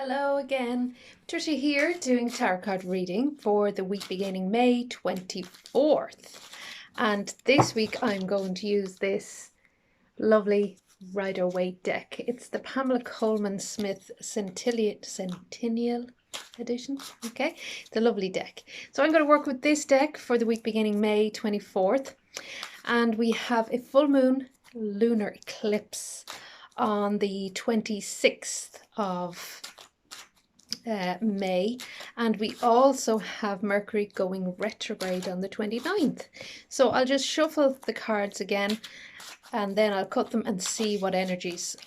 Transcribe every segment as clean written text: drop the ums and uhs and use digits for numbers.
Hello again, Patricia here doing tarot card reading for the week beginning May 24th. And this week I'm going to use this lovely Rider-Waite deck. It's the Pamela Colman Smith Centennial edition. Okay, it's a lovely deck. So I'm going to work with this deck for the week beginning May 24th. And we have a full moon lunar eclipse on the 26th of May, and we also have Mercury going retrograde on the 29th. So I'll just shuffle the cards again and then I'll cut them and see what energies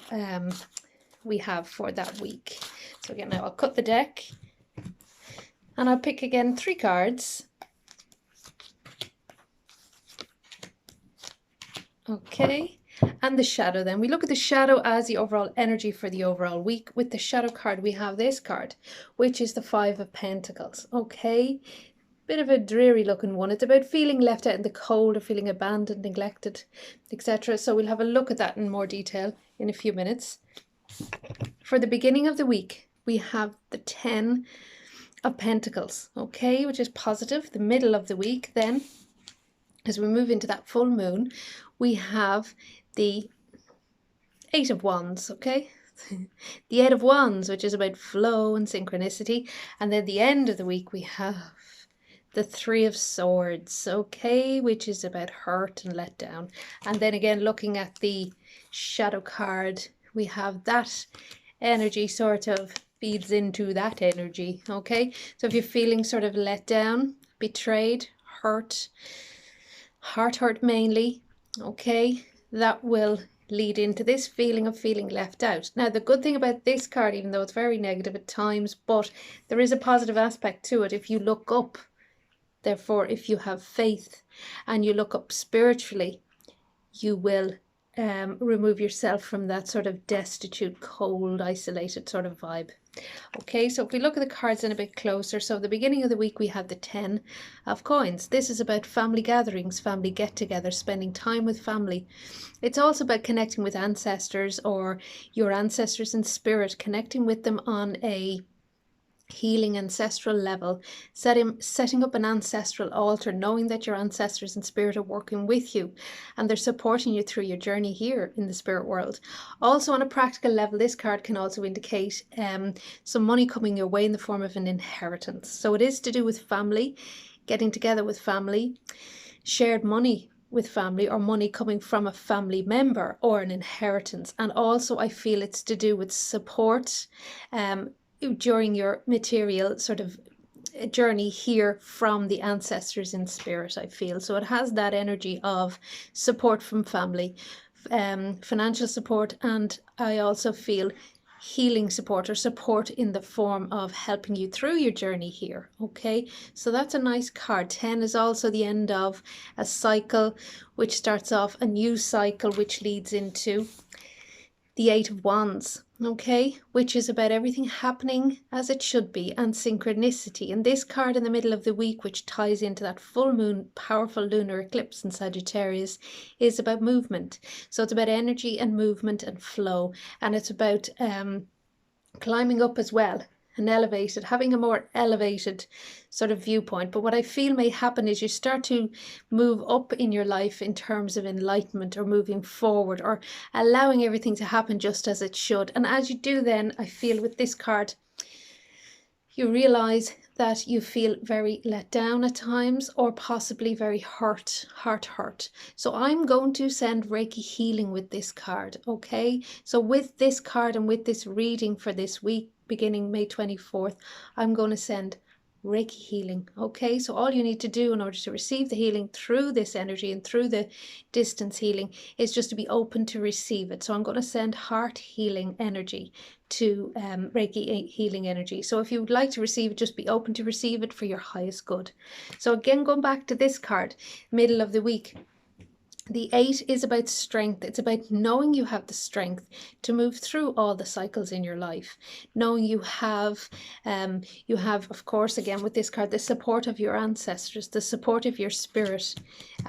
we have for that week. So again, now I'll cut the deck and I'll pick again 3 cards. Okay. And the shadow then. We look at the shadow as the overall energy for the overall week. With the shadow card, we have this card, which is the 5 of Pentacles. Okay, bit of a dreary looking one. It's about feeling left out in the cold or feeling abandoned, neglected, etc. So we'll have a look at that in more detail in a few minutes. For the beginning of the week, we have the 10 of Pentacles, okay, which is positive. The middle of the week then, as we move into that full moon, we have the 8 of Wands, okay? The 8 of Wands, which is about flow and synchronicity. And then the end of the week, we have the 3 of Swords, okay? Which is about hurt and let down. And then again, looking at the shadow card, we have that energy sort of feeds into that energy, okay? So if you're feeling sort of let down, betrayed, hurt, heart hurt mainly, okay, that will lead into this feeling of feeling left out. Now, the good thing about this card, even though it's very negative at times, but there is a positive aspect to it. If you look up, therefore, if you have faith and you look up spiritually, you will remove yourself from that sort of destitute, cold, isolated sort of vibe. Okay, so if we look at the cards in a bit closer, so the beginning of the week we have the 10 of Coins. This is about family gatherings, family get-togethers, spending time with family. It's also about connecting with ancestors or your ancestors in spirit, connecting with them on a healing ancestral level, setting up an ancestral altar, knowing that your ancestors in spirit are working with you and they're supporting you through your journey here in the spirit world. Also, on a practical level, this card can also indicate some money coming your way in the form of an inheritance. So it is to do with family, getting together with family, shared money with family, or money coming from a family member, or an inheritance. And also I feel it's to do with support during your material sort of journey here from the ancestors in spirit, I feel. So it has that energy of support from family, financial support, and I also feel healing support or support in the form of helping you through your journey here. Okay, so that's a nice card. 10 is also the end of a cycle, which starts off a new cycle, which leads into the 8 of Wands, okay, which is about everything happening as it should be and synchronicity. And this card in the middle of the week, which ties into that full moon, powerful lunar eclipse in Sagittarius, is about movement. So it's about energy and movement and flow, and it's about climbing up as well, and elevated, having a more elevated sort of viewpoint. But what I feel may happen is you start to move up in your life in terms of enlightenment or moving forward or allowing everything to happen just as it should. And as you do, then I feel with this card, you realize that you feel very let down at times, or possibly very hurt. So I'm going to send Reiki healing with this card, okay? So with this card and with this reading for this week, beginning May 24th, I'm going to send Reiki healing, okay? So all you need to do in order to receive the healing through this energy and through the distance healing is just to be open to receive it. So I'm going to send heart healing energy to Reiki healing energy. So if you would like to receive it, just be open to receive it for your highest good. So again, going back to this card, middle of the week, The 8 is about strength. It's about knowing you have the strength to move through all the cycles in your life. Knowing you have, of course, again with this card, the support of your ancestors, the support of your spirit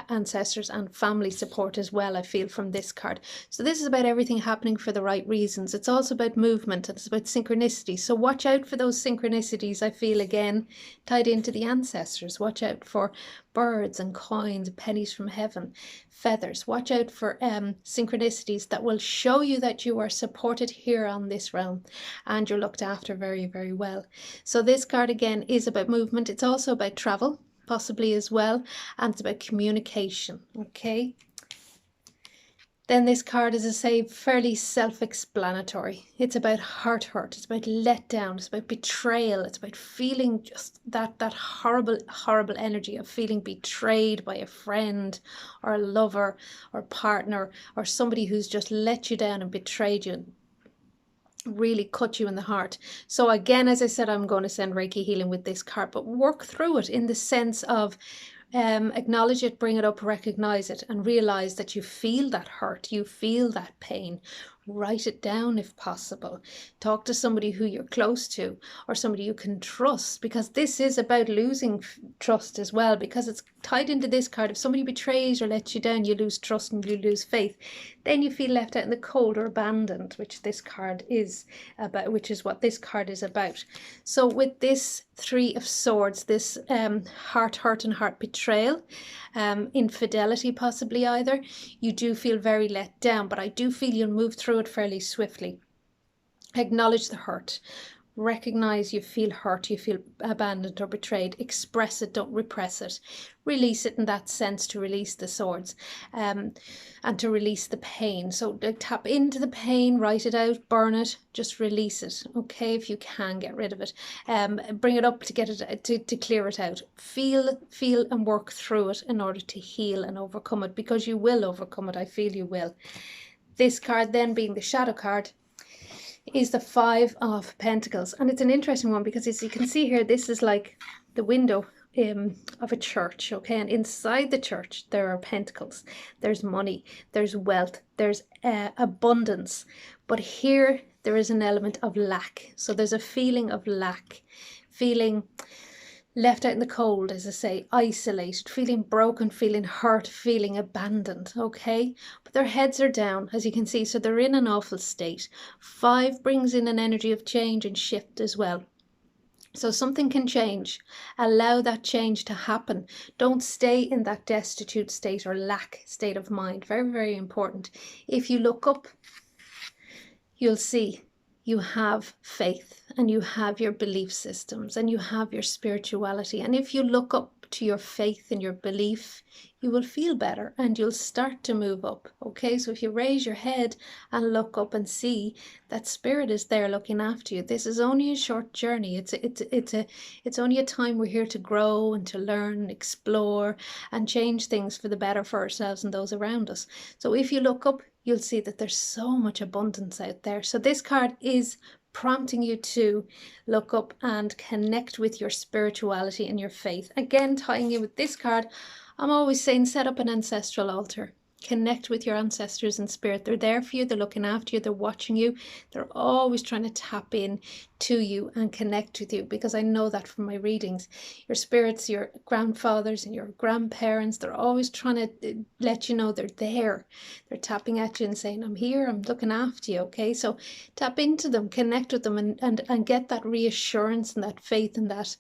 ancestors and family support as well, I feel from this card. So this is about everything happening for the right reasons. It's also about movement and it's about synchronicity. So watch out for those synchronicities, I feel, again, tied into the ancestors. Watch out for birds and coins, pennies from heaven, feathers. Watch out for synchronicities that will show you that you are supported here on this realm and you're looked after very, very well. So this card again is about movement. It's also about travel, possibly as well, and it's about communication. Okay. Then this card, as I say, fairly self-explanatory. It's about heart hurt, it's about letdown, it's about betrayal, it's about feeling just that horrible, horrible energy of feeling betrayed by a friend or a lover or partner or somebody who's just let you down and betrayed you, really cut you in the heart. So again, as I said, I'm going to send Reiki healing with this card, but work through it in the sense of acknowledge it, bring it up, recognize it, and realize that you feel that hurt, you feel that pain. Write it down if possible. Talk to somebody who you're close to or somebody you can trust, because this is about losing trust as well, because it's tied into this card. If somebody betrays or lets you down, you lose trust and you lose faith. Then you feel left out in the cold or abandoned, which this card is about, which is what this card is about. So with this 3 of Swords, this heart hurt and heart betrayal, infidelity possibly either, you do feel very let down, but I do feel you'll move through it fairly swiftly. Acknowledge the hurt. Recognize you feel hurt, you feel abandoned or betrayed. Express it, don't repress it. Release it in that sense, to release the swords and to release the pain. So tap into the pain, write it out, burn it, just release it. Okay, if you can get rid of it, bring it up to get it to clear it out. Feel and work through it in order to heal and overcome it, because you will overcome it. I feel you will. This card then, being the shadow card, is the 5 of Pentacles, and it's an interesting one because, as you can see here, this is like the window of a church, okay, and inside the church there are pentacles, there's money, there's wealth, there's abundance, but here there is an element of lack. So there's a feeling of lack, feeling left out in the cold, as I say, isolated, feeling broken, feeling hurt, feeling abandoned, okay? But their heads are down, as you can see, so they're in an awful state. 5 brings in an energy of change and shift as well. So something can change. Allow that change to happen. Don't stay in that destitute state or lack state of mind. Very, very important. If you look up, you'll see you have faith and you have your belief systems and you have your spirituality. And if you look up to your faith and your belief, you will feel better and you'll start to move up. Okay, so if you raise your head and look up and see that spirit is there looking after you, this is only a short journey. It's only a time we're here to grow and to learn and explore and change things for the better for ourselves and those around us. So if you look up, you'll see that there's so much abundance out there. So this card is prompting you to look up and connect with your spirituality and your faith. Again, tying in with this card, I'm always saying set up an ancestral altar. Connect with your ancestors in spirit. They're there for you. They're looking after you. They're watching you. They're always trying to tap in to you and connect with you, because I know that from my readings. Your spirits, your grandfathers and your grandparents, they're always trying to let you know they're there. They're tapping at you and saying, I'm here, I'm looking after you. Okay, so tap into them, connect with them, and get that reassurance and that faith and that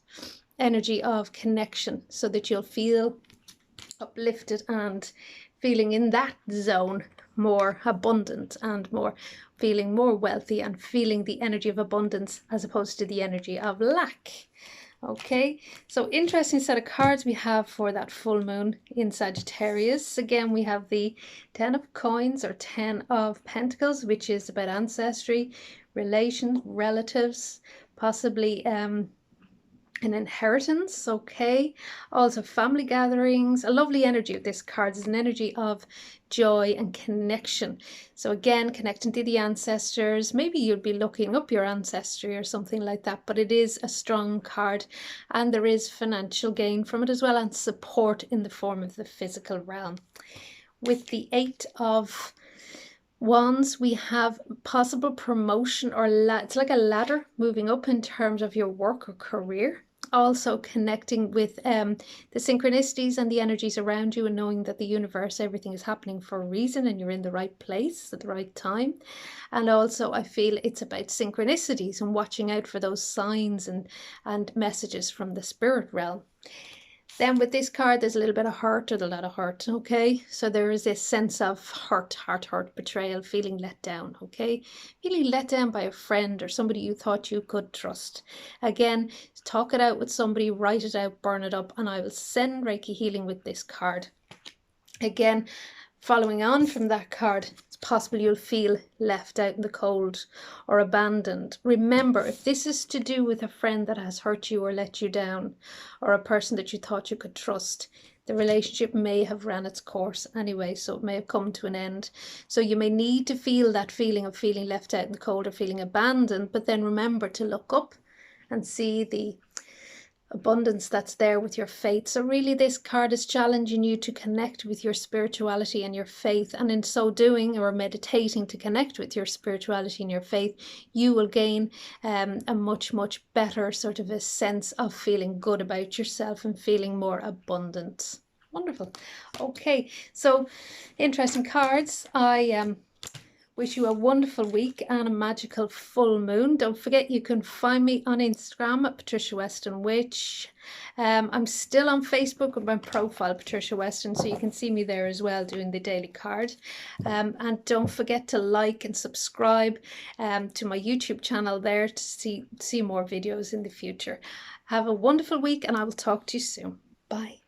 energy of connection, so that you'll feel uplifted and feeling in that zone more abundant and more feeling more wealthy and feeling the energy of abundance as opposed to the energy of lack. Okay, so interesting set of cards we have for that full moon in Sagittarius. Again, we have the 10 of Coins or 10 of Pentacles, which is about ancestry, relations, relatives, possibly an inheritance, okay, also family gatherings. A lovely energy of this card is an energy of joy and connection. So again, connecting to the ancestors. Maybe you'll be looking up your ancestry or something like that, but it is a strong card and there is financial gain from it as well, and support in the form of the physical realm. with the 8 of Wands, we have possible promotion, or it's like a ladder moving up in terms of your work or career. Also connecting with the synchronicities and the energies around you, and knowing that the universe, everything is happening for a reason and you're in the right place at the right time. And also I feel it's about synchronicities and watching out for those signs and messages from the spirit realm. Then with this card, there's a little bit of hurt or a lot of hurt, okay? So there is this sense of hurt, betrayal, feeling let down, okay? Feeling let down by a friend or somebody you thought you could trust. Again, talk it out with somebody, write it out, burn it up, and I will send Reiki healing with this card. Again, following on from that card, it's possible you'll feel left out in the cold or abandoned. Remember, if this is to do with a friend that has hurt you or let you down, or a person that you thought you could trust, the relationship may have ran its course anyway, so it may have come to an end. So you may need to feel that feeling of feeling left out in the cold or feeling abandoned, but then remember to look up and see the abundance that's there with your faith. So really this card is challenging you to connect with your spirituality and your faith, and in so doing, or meditating to connect with your spirituality and your faith, you will gain a much better sort of a sense of feeling good about yourself and feeling more abundant. Wonderful. Okay, so interesting cards. I wish you a wonderful week and a magical full moon. Don't forget you can find me on Instagram at Patricia Weston Witch. I'm still on Facebook with my profile Patricia Weston, so you can see me there as well doing the daily card. And don't forget to like and subscribe to my YouTube channel there to see more videos in the future. Have a wonderful week and I will talk to you soon. Bye.